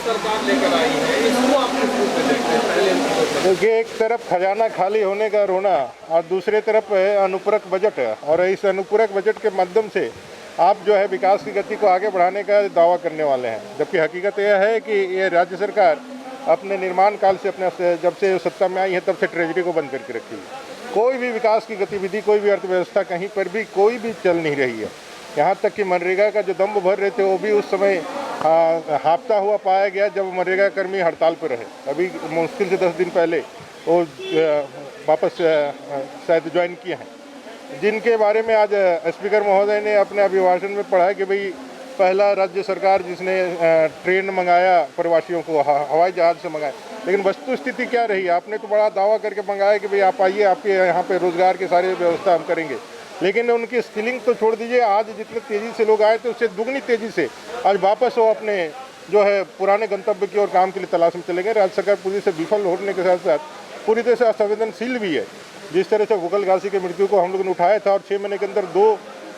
सरकार लेकर आई है, इसको आप किस रूप में देखते हैं? पहले देखिए, एक तरफ खजाना खाली होने का रोना और दूसरे तरफ है अनुपूरक बजट है, और इस अनुपूरक बजट के माध्यम से आप जो है विकास की गति को आगे बढ़ाने का दावा करने वाले हैं, जबकि हकीकत यह है कि ये राज्य सरकार अपने निर्माण काल से जब से सत्ता में आई है तब से ट्रेजरी को बंद करके रखी है। कोई भी विकास की गतिविधि, कोई भी अर्थव्यवस्था कहीं पर भी कोई भी चल नहीं रही है। यहाँ तक कि मनरेगा का जो दम्भ भर रहे थे वो भी उस समय हाँफता हुआ पाया गया जब मनरेगा कर्मी हड़ताल पर रहे। अभी मुश्किल से 10 दिन पहले वो वापस शायद ज्वाइन किए हैं, जिनके बारे में आज स्पीकर महोदय ने अपने अभिभाषण में पढ़ा कि भाई पहला राज्य सरकार जिसने ट्रेन मंगाया प्रवासियों को, हवाई जहाज़ से मंगाया। लेकिन वस्तु स्थिति क्या रही? आपने तो बड़ा दावा करके मंगाया कि भाई आप आइए, आपके यहाँ पे रोज़गार की सारी व्यवस्था हम करेंगे, लेकिन उनकी स्किलिंग तो छोड़ दीजिए। आज जितने तेज़ी से लोग आए थे उससे दुगनी तेज़ी से आज वापस वो अपने जो है पुराने गंतव्य की ओर काम के लिए तलाश में चले गए। राज्य सरकार पूरी से विफल होने के साथ साथ पूरी तरह से असंवेदनशील भी है। जिस तरह से गूगल घासी की मृत्यु को हम लोगों ने उठाया था और 6 महीने के अंदर 2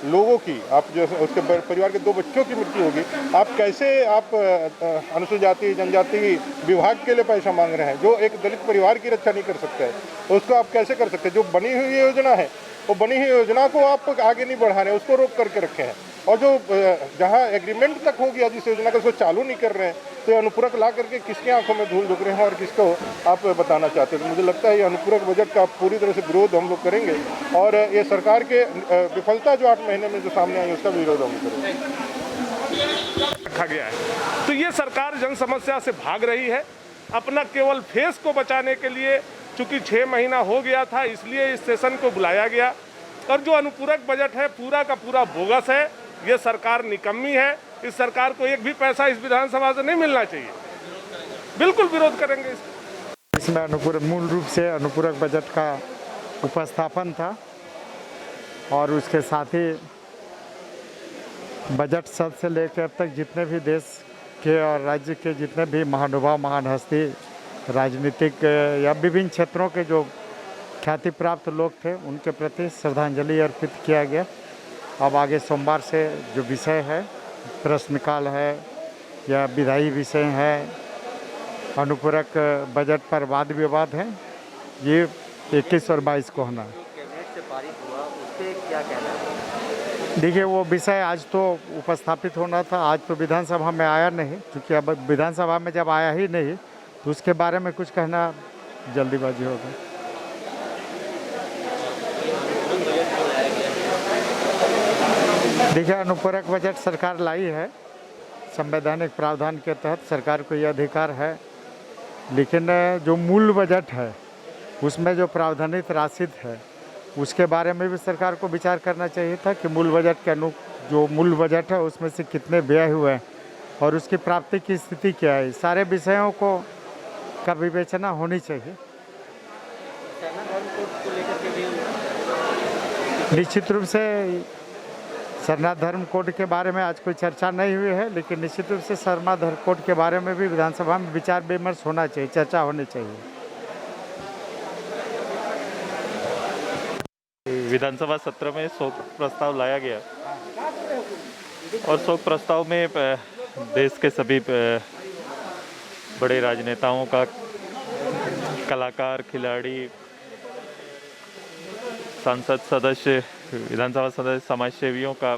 लोगों की, आप जो उसके परिवार के 2 बच्चों की मृत्यु होगी, आप कैसे अनुसूचित जाति जनजाति विभाग के लिए पैसा मांग रहे हैं जो एक दलित परिवार की रक्षा नहीं कर सकता है, उसको आप कैसे कर सकते हैं? जो बनी हुई योजना है वो बनी हुई योजना को आप आगे नहीं बढ़ा रहे हैं, उसको रोक करके रखे हैं, और जो जहां एग्रीमेंट तक हो गया जिस योजना का उसको चालू नहीं कर रहे हैं, तो ये अनुपूरक ला करके किसके आंखों में धूल झोंक रहे हैं और किसको आप बताना चाहते हैं? तो मुझे लगता है ये अनुपूरक बजट का पूरी तरह से विरोध हम लोग करेंगे, और ये सरकार के विफलता जो 8 महीने में जो सामने आई उसका विरोध हम करेंगे। रखा गया है तो ये सरकार जन समस्या से भाग रही है अपना केवल फेस को बचाने के लिए। चूंकि 6 महीना हो गया था इसलिए इस सेशन को बुलाया गया, और जो अनुपूरक बजट है पूरा का पूरा बोगस है। ये सरकार निकम्मी है, इस सरकार को एक भी पैसा इस विधानसभा से नहीं मिलना चाहिए। बिल्कुल विरोध करेंगे इसमें। अनुपूरक मूल रूप से अनुपूरक बजट का उपस्थापन था, और उसके साथ ही बजट सत्र से लेकर अब तक जितने भी देश के और राज्य के जितने भी महानुभाव, महान हस्ती, राजनीतिक या विभिन्न क्षेत्रों के जो ख्याति प्राप्त लोग थे उनके प्रति श्रद्धांजलि अर्पित किया गया। अब आगे सोमवार से जो विषय है, प्रश्नकाल है या विधायी विषय है, अनुपूरक बजट पर वाद विवाद है, ये 21 और 22 को होना है। कैबिनेट से पारित हुआ उस पर क्या कहना है? देखिए, वो विषय आज तो उपस्थापित होना था, आज तो विधानसभा में आया नहीं, क्योंकि अब विधानसभा में जब आया ही नहीं तो उसके बारे में कुछ कहना जल्दीबाजी होगा। देखिए, अनुपूरक बजट सरकार लाई है, संवैधानिक प्रावधान के तहत सरकार को यह अधिकार है, लेकिन जो मूल बजट है उसमें जो प्रावधानित राशि है उसके बारे में भी सरकार को विचार करना चाहिए था कि मूल बजट के जो मूल बजट है उसमें से कितने व्यय हुए हैं और उसकी प्राप्ति की स्थिति क्या है। सारे विषयों को का विवेचना होनी चाहिए। निश्चित रूप से सरना धर्म कोड के बारे में आज कोई चर्चा नहीं हुई है, लेकिन निश्चित रूप से सरना धर्म कोड के बारे में भी विधानसभा में विचार विमर्श होना चाहिए, चर्चा होनी चाहिए। विधानसभा सत्र में शोक प्रस्ताव लाया गया, और शोक प्रस्ताव में देश के सभी बड़े राजनेताओं का, कलाकार, खिलाड़ी, सांसद सदस्य, विधानसभा सदस्य, समाज सेवियों का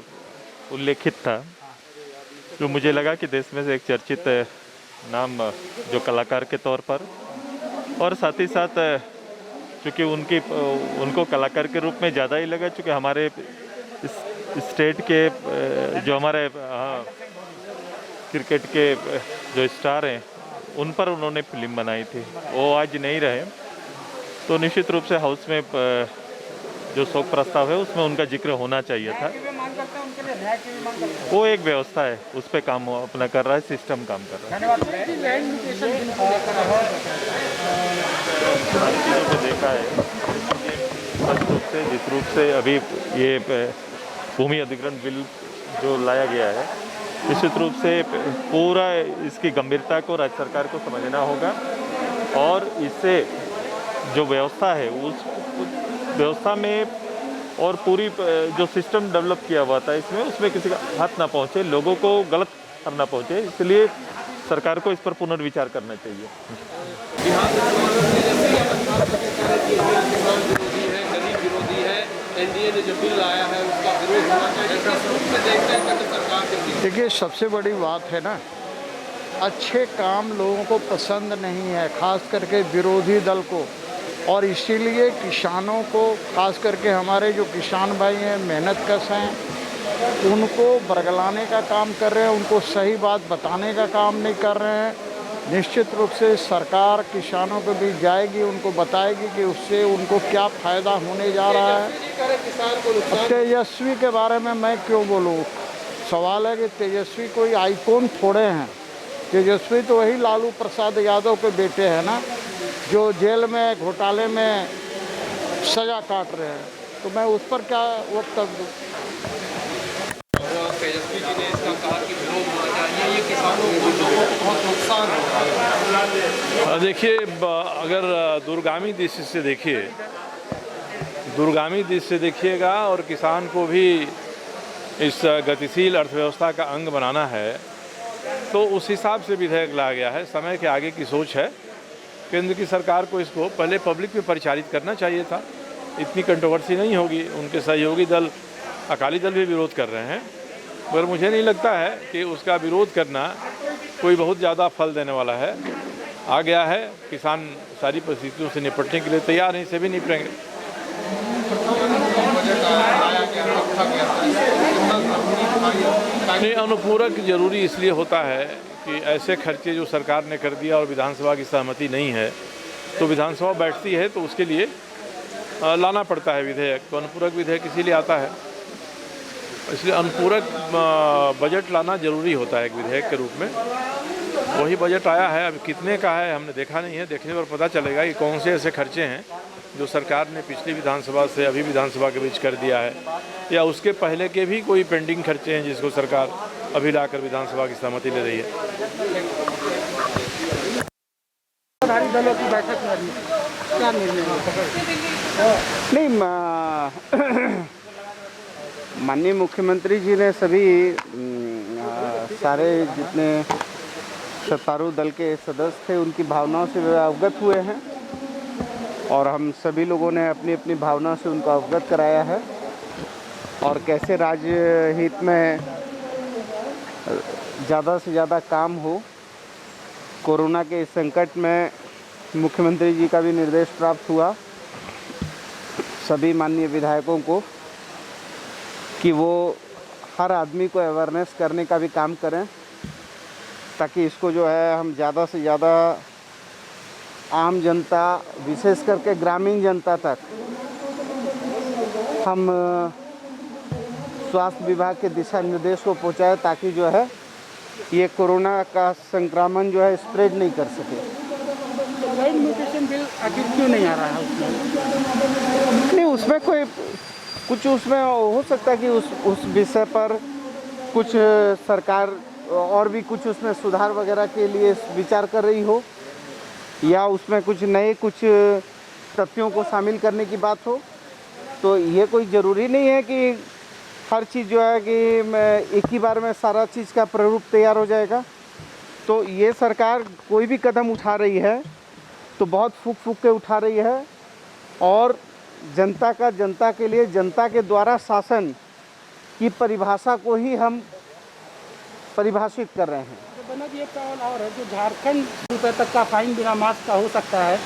उल्लेखित था, जो मुझे लगा कि देश में से एक चर्चित नाम जो कलाकार के तौर पर, और साथ ही साथ चूँकि उनको कलाकार के रूप में ज़्यादा ही लगा, चूँकि हमारे स्टेट के जो हमारे क्रिकेट के जो स्टार हैं उन पर उन्होंने फिल्म बनाई थी, वो आज नहीं रहे, तो निश्चित रूप से हाउस में जो शोक प्रस्ताव है उसमें उनका जिक्र होना चाहिए था। वो एक व्यवस्था है, उस पर काम अपना कर रहा है, सिस्टम काम कर रहा है। चीज़ों को देखा है स्पष्ट रूप से, जिस रूप से अभी ये भूमि अधिग्रहण बिल जो लाया गया है, निश्चित रूप से पूरा इसकी गंभीरता को राज्य सरकार को समझना होगा, और इससे जो व्यवस्था है उस व्यवस्था में और पूरी जो सिस्टम डेवलप किया हुआ था इसमें, उसमें किसी का हाथ ना पहुँचे, लोगों को गलत ना पहुँचे, इसलिए सरकार को इस पर पुनर्विचार करना चाहिए। बिहार में किसान विरोधी है, गरीब विरोधी है, एनडीए ने जो बिल लाया है उसका विरोध होना चाहिए। किस रूप में देखते हैं केंद्र सरकार के लिए? देखिए, सबसे बड़ी बात है ना, अच्छे काम लोगों को पसंद नहीं है, खास करके विरोधी दल को। और इसीलिए किसानों को, खास करके हमारे जो किसान भाई हैं, मेहनतकश हैं, उनको बरगलाने का काम कर रहे हैं, उनको सही बात बताने का काम नहीं कर रहे हैं। निश्चित रूप से सरकार किसानों के बीच जाएगी, उनको बताएगी कि उससे उनको क्या फ़ायदा होने जा रहा है। तेजस्वी के बारे में मैं क्यों बोलूँ? सवाल है कि तेजस्वी कोई आइकॉन थोड़े हैं। तेजस्वी तो वही लालू प्रसाद यादव के बेटे हैं ना, जो जेल में घोटाले में सज़ा काट रहे हैं। तो मैं उस पर क्या वक्तव्य दूँ? तेजस्वी जी ने इसका कहा कि विरोध होना चाहिए, ये किसानों को, लोगों को बहुत नुकसान हो रहा है। देखिए, अगर दूरगामी दृष्टि से देखिए, दूरगामी दृष्टि से देखिएगा और किसान को भी इस गतिशील अर्थव्यवस्था का अंग बनाना है, तो उस हिसाब से विधेयक लाया गया है। समय के आगे की सोच है। केंद्र की सरकार को इसको पहले पब्लिक में परिचालित करना चाहिए था, इतनी कंट्रोवर्सी नहीं होगी। उनके सहयोगी दल अकाली दल भी विरोध कर रहे हैं, मगर मुझे नहीं लगता है कि उसका विरोध करना कोई बहुत ज़्यादा फल देने वाला है। आ गया है, किसान सारी परिस्थितियों से निपटने के लिए तैयार हैं, इसे भी निपटेंगे। नहीं, अनुपूरक जरूरी इसलिए होता है कि ऐसे खर्चे जो सरकार ने कर दिया और विधानसभा की सहमति नहीं है, तो विधानसभा बैठती है तो उसके लिए लाना पड़ता है विधेयक। तो अनुपूरक विधेयक इसीलिए आता है, इसलिए अनुपूरक बजट लाना जरूरी होता है एक विधेयक के रूप में। वही बजट आया है, अब कितने का है हमने देखा नहीं है, देखने पर पता चलेगा कि कौन से ऐसे खर्चे हैं जो सरकार ने पिछली विधानसभा से अभी विधानसभा के बीच कर दिया है, या उसके पहले के भी कोई पेंडिंग खर्चे हैं जिसको सरकार अभी लाकर विधानसभा की सहमति ले रही है। दलों की बैठक में अभी क्या निर्णय नहीं, माननीय मुख्यमंत्री जी ने सभी सारे जितने सत्तारूढ़ दल के सदस्य थे उनकी भावनाओं से अवगत हुए हैं, और हम सभी लोगों ने अपनी अपनी भावनाओं से उनको अवगत कराया है। और कैसे राज्य हित में ज़्यादा से ज़्यादा काम हो, कोरोना के इस संकट में मुख्यमंत्री जी का भी निर्देश प्राप्त हुआ सभी माननीय विधायकों को कि वो हर आदमी को अवेयरनेस करने का भी काम करें, ताकि इसको जो है हम ज़्यादा से ज़्यादा आम जनता, विशेष करके ग्रामीण जनता तक हम स्वास्थ्य विभाग के दिशा निर्देश को पहुँचाए, ताकि जो है ये कोरोना का संक्रमण जो है स्प्रेड नहीं कर सके। लाइट म्यूटेशन बिल आखिर क्यों नहीं आ रहा है उसमें? नहीं, उसमें कोई कुछ उसमें हो सकता है कि उस विषय पर कुछ सरकार और भी कुछ उसमें सुधार वगैरह के लिए विचार कर रही हो, या उसमें कुछ नए कुछ तथ्यों को शामिल करने की बात हो। तो ये कोई ज़रूरी नहीं है कि हर चीज़ जो है कि एक ही बार में सारा चीज़ का प्रारूप तैयार हो जाएगा। तो ये सरकार कोई भी कदम उठा रही है तो बहुत फूक के उठा रही है, और जनता का, जनता के लिए, जनता के द्वारा शासन की परिभाषा को ही हम परिभाषित कर रहे हैं। बना जी, एक सवाल और है, जो झारखंड रुपये तक का फाइन बिना मास्क का हो सकता है,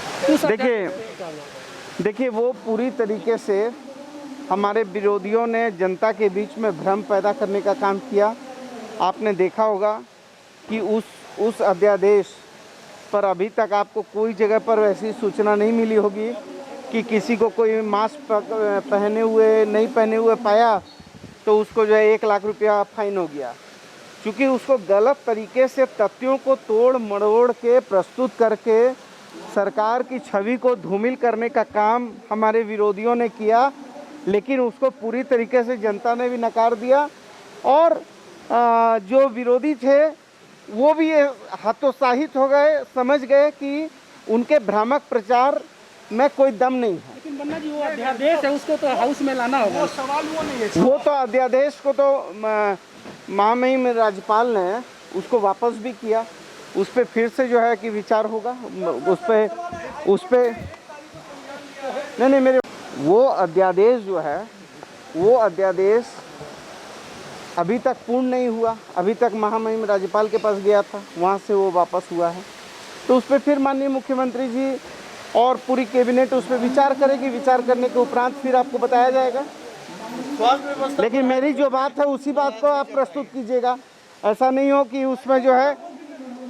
देखिए वो पूरी तरीके से हमारे विरोधियों ने जनता के बीच में भ्रम पैदा करने का काम किया। आपने देखा होगा कि उस अध्यादेश पर अभी तक आपको कोई जगह पर ऐसी सूचना नहीं मिली होगी कि किसी को कोई मास्क पहने हुए, नहीं पहने हुए पाया तो उसको जो है 1 लाख रुपया फाइन हो गया, क्योंकि उसको गलत तरीके से तथ्यों को तोड़ मरोड़ के प्रस्तुत करके सरकार की छवि को धूमिल करने का काम हमारे विरोधियों ने किया। लेकिन उसको पूरी तरीके से जनता ने भी नकार दिया, और जो विरोधी थे वो भी हतोत्साहित हो गए, समझ गए कि उनके भ्रामक प्रचार में कोई दम नहीं है। लेकिन बन्ना जी, वो अध्यादेश है, उसको तो हाउस में लाना होगा। सवाल वो नहीं है, वो तो अध्यादेश को तो महामहिम राज्यपाल ने उसको वापस भी किया, उस पर फिर से जो है कि विचार होगा। उस पे नहीं मेरे वो अध्यादेश जो है, वो अध्यादेश अभी तक पूर्ण नहीं हुआ। अभी तक महामहिम राज्यपाल के पास गया था, वहाँ से वो वापस हुआ है। तो उस पर फिर माननीय मुख्यमंत्री जी और पूरी कैबिनेट उस पर विचार करेगी। विचार करने के उपरांत फिर आपको बताया जाएगा। लेकिन मेरी जो बात है उसी बात को आप प्रस्तुत कीजिएगा। ऐसा नहीं हो कि उसमें जो है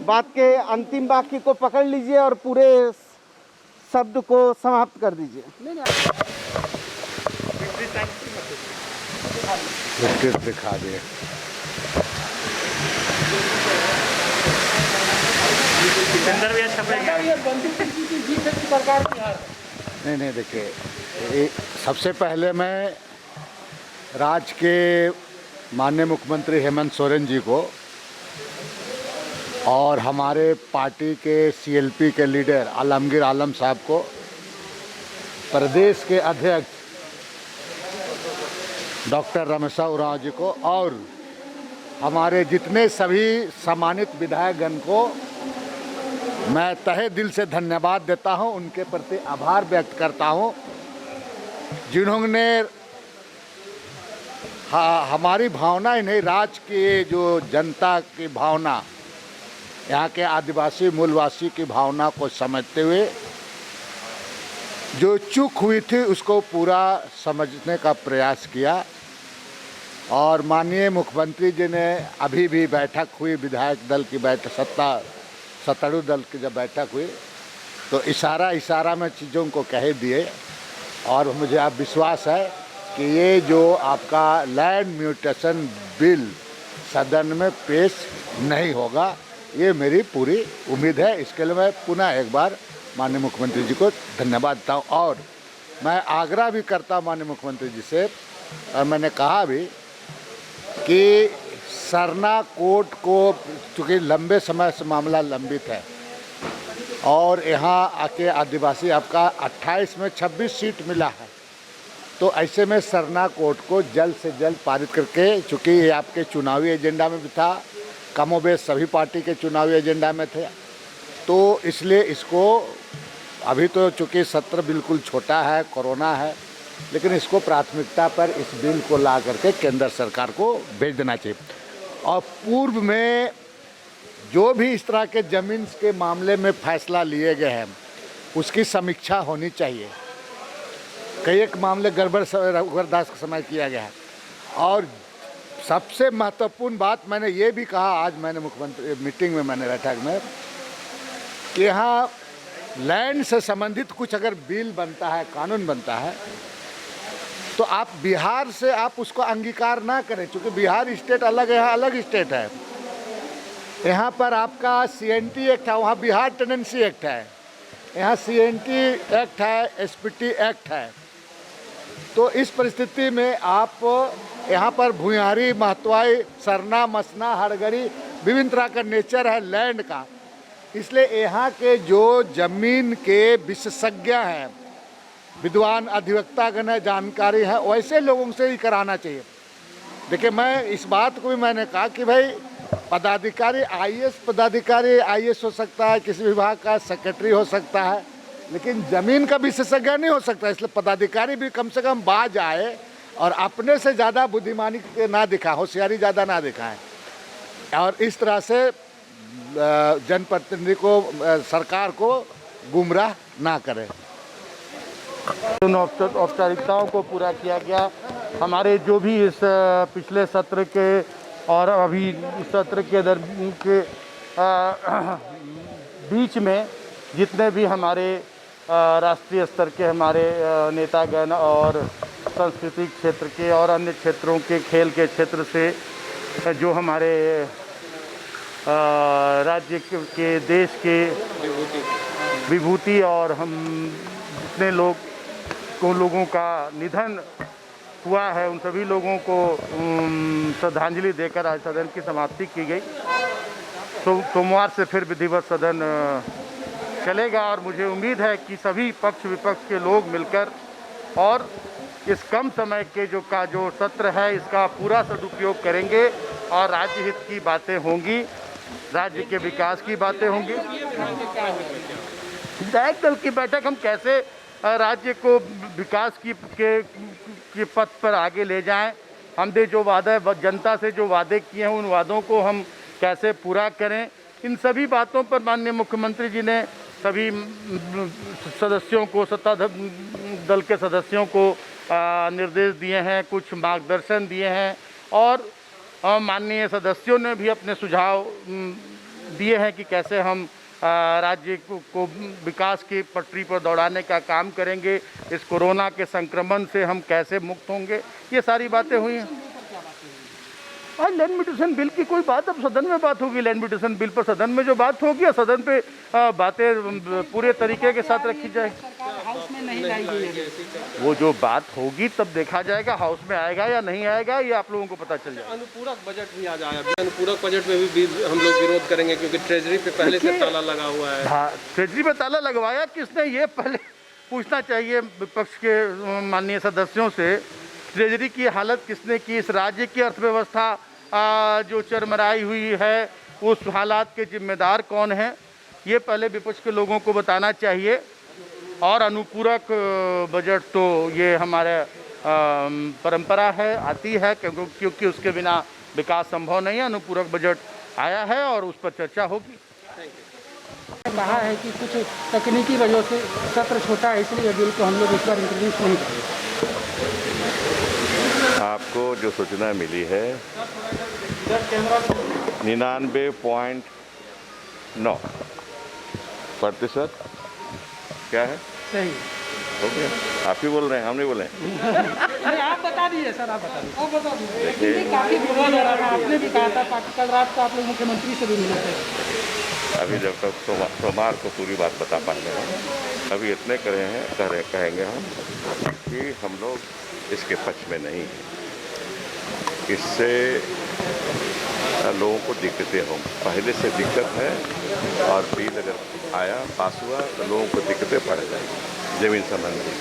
बात के अंतिम वाक्य को पकड़ लीजिए और पूरे शब्द को समाप्त कर दीजिए। दिखा दिए। नहीं देखिए, सबसे पहले मैं राज्य के माननीय मुख्यमंत्री हेमंत सोरेन जी को और हमारे पार्टी के सीएलपी के लीडर आलमगीर आलम साहब को, प्रदेश के अध्यक्ष डॉक्टर रमेशा उरांव जी को और हमारे जितने सभी सम्मानित विधायकगण को मैं तहे दिल से धन्यवाद देता हूं, उनके प्रति आभार व्यक्त करता हूं, जिन्होंने हमारी भावना ही नहीं, राज्य की जो जनता की भावना, यहाँ के आदिवासी मूलवासी की भावना को समझते हुए जो चूक हुई थी उसको पूरा समझने का प्रयास किया। और माननीय मुख्यमंत्री जी ने अभी भी बैठक हुई, विधायक दल की बैठक, सत्तारूढ़ दल की जब बैठक हुई तो इशारा में चीज़ों को कह दिए। और मुझे आप विश्वास है कि ये जो आपका लैंड म्यूटेशन बिल सदन में पेश नहीं होगा, ये मेरी पूरी उम्मीद है। इसके लिए मैं पुनः एक बार माननीय मुख्यमंत्री जी को धन्यवाद देता हूँ। और मैं आग्रह भी करता हूँ माननीय मुख्यमंत्री जी से, और मैंने कहा भी कि सरना कोर्ट को, चूँकि लंबे समय से मामला लंबित है और यहाँ आके आदिवासी आपका 28 में 26 सीट मिला है, तो ऐसे में सरना कोर्ट को जल्द से जल्द पारित करके, चूँकि ये आपके चुनावी एजेंडा में भी था, कमोबेश सभी पार्टी के चुनावी एजेंडा में थे, तो इसलिए इसको अभी तो चूँकि सत्र बिल्कुल छोटा है, कोरोना है, लेकिन इसको प्राथमिकता पर इस बिल को ला करके केंद्र सरकार को भेज देना चाहिए। और पूर्व में जो भी इस तरह के ज़मीन के मामले में फैसला लिए गए हैं उसकी समीक्षा होनी चाहिए। कई एक मामले गड़बड़ बर्दाश्त का समय किया गया है। और सबसे महत्वपूर्ण बात मैंने ये भी कहा आज मैंने मुख्यमंत्री मीटिंग में, मैंने बैठक में, कि यहाँ लैंड से संबंधित कुछ अगर बिल बनता है, कानून बनता है, तो आप बिहार से आप उसको अंगीकार ना करें, क्योंकि बिहार स्टेट अलग है, यहाँ अलग स्टेट है। यहाँ पर आपका CNT एक्ट है, वहाँ बिहार टेनेंसी एक्ट है, यहाँ CNT एक्ट है, SPT एक्ट है। तो इस परिस्थिति में आप यहाँ पर भूयारी, महतवाई, सरना, मसना, हड़गड़ी, विभिन्न तरह का नेचर है लैंड का, इसलिए यहाँ के जो जमीन के विशेषज्ञ हैं, विद्वान अधिवक्तागण है, जानकारी है, वैसे लोगों से ही कराना चाहिए। देखिए, मैं इस बात को भी मैंने कहा कि भाई पदाधिकारी IAS पदाधिकारी IAS हो सकता है, किसी विभाग का सेक्रेटरी हो सकता है, लेकिन ज़मीन का विशेषज्ञ नहीं हो सकता। इसलिए पदाधिकारी भी कम से कम बाज आए और अपने से ज़्यादा बुद्धिमानी ना दिखाए, होशियारी ज़्यादा ना दिखाएं, और इस तरह से जनप्रतिनिधि को, सरकार को गुमराह ना करें। उन औपचारिकताओं को पूरा किया गया। हमारे जो भी इस पिछले सत्र के और अभी इस सत्र के बीच में जितने भी हमारे राष्ट्रीय स्तर के हमारे नेतागण और सांस्कृतिक क्षेत्र के और अन्य क्षेत्रों के, खेल के क्षेत्र से जो हमारे राज्य के, देश के विभूति और हम जितने लोगों का निधन हुआ है, उन सभी लोगों को श्रद्धांजलि देकर आज सदन की समाप्ति की गई। सोमवार से फिर विधिवत सदन चलेगा और मुझे उम्मीद है कि सभी पक्ष विपक्ष के लोग मिलकर और इस कम समय के जो सत्र है इसका पूरा सदुपयोग करेंगे और राज्य हित की बातें होंगी राज्य के विकास की बातें होंगी। विधायक दल की बैठक हम कैसे राज्य को विकास के पथ पर आगे ले जाएं, हमने जो वादा जनता से जो वादे किए हैं उन वादों को हम कैसे पूरा करें, इन सभी बातों पर माननीय मुख्यमंत्री जी ने सभी सदस्यों को, सत्ता दल के सदस्यों को निर्देश दिए हैं, कुछ मार्गदर्शन दिए हैं और माननीय सदस्यों ने भी अपने सुझाव दिए हैं कि कैसे हम राज्य को विकास की पटरी पर दौड़ाने का काम करेंगे, इस कोरोना के संक्रमण से हम कैसे मुक्त होंगे, ये सारी बातें हुई हैं। और लैंड म्यूटेशन बिल की कोई बात अब सदन में बात होगी, लैंड म्यूटेशन बिल पर सदन में जो बात होगी सदन पे बातें पूरे तरीके के साथ रखी जाएगी। हाउस में नहीं लाई गई है। वो जो बात होगी तब देखा जाएगा, हाउस में आएगा या नहीं आएगा ये आप लोगों को पता चल जाएगा। अनुपूरक बजट भी आज आया, अनुपूरक बजट में भी हम लोग विरोध करेंगे क्योंकि ट्रेजरी पे पहले से ताला लगा हुआ है। हाँ, ट्रेजरी पे ताला लगवाया किसने, ये पहले पूछना चाहिए विपक्ष के माननीय सदस्यों से। ट्रेजरी की हालत किसने की, इस राज्य की अर्थव्यवस्था जो चरमराई हुई है उस हालात के जिम्मेदार कौन हैं, ये पहले विपक्ष के लोगों को बताना चाहिए। और अनुपूरक बजट तो ये हमारे परंपरा है, आती है, क्योंकि उसके बिना विकास संभव नहीं है। अनुपूरक बजट आया है और उस पर चर्चा होगी। कहा है कि कुछ तकनीकी वजह से सत्र छोटा है, इसलिए बिल को हम लोग इस बार इंट्रोड्यूस नहीं करेंगे। आपको जो सूचना मिली है 99.9% क्या है, सही हो गया। आप ही बोल रहे हैं, हम नहीं बोले। नहीं, आप बता दीजिए सर, आप बता दीजिए। देखिए, काफ़ी विरोध हो रहा था, आपने भी कहा था, कल रात को आप लोग मुख्यमंत्री से भी मिले थे। अभी जब तक सोमवार को पूरी बात बता पाएंगे हम, अभी इतने कहेंगे हम कि हम लोग इसके पक्ष में नहीं हैं। इससे लोगों को दिक्कतें हों, पहले से दिक्कत है और बिल अगर आया पास हुआ तो लोगों को दिक्कतें पड़ जाएगी ज़मीन संबंधी।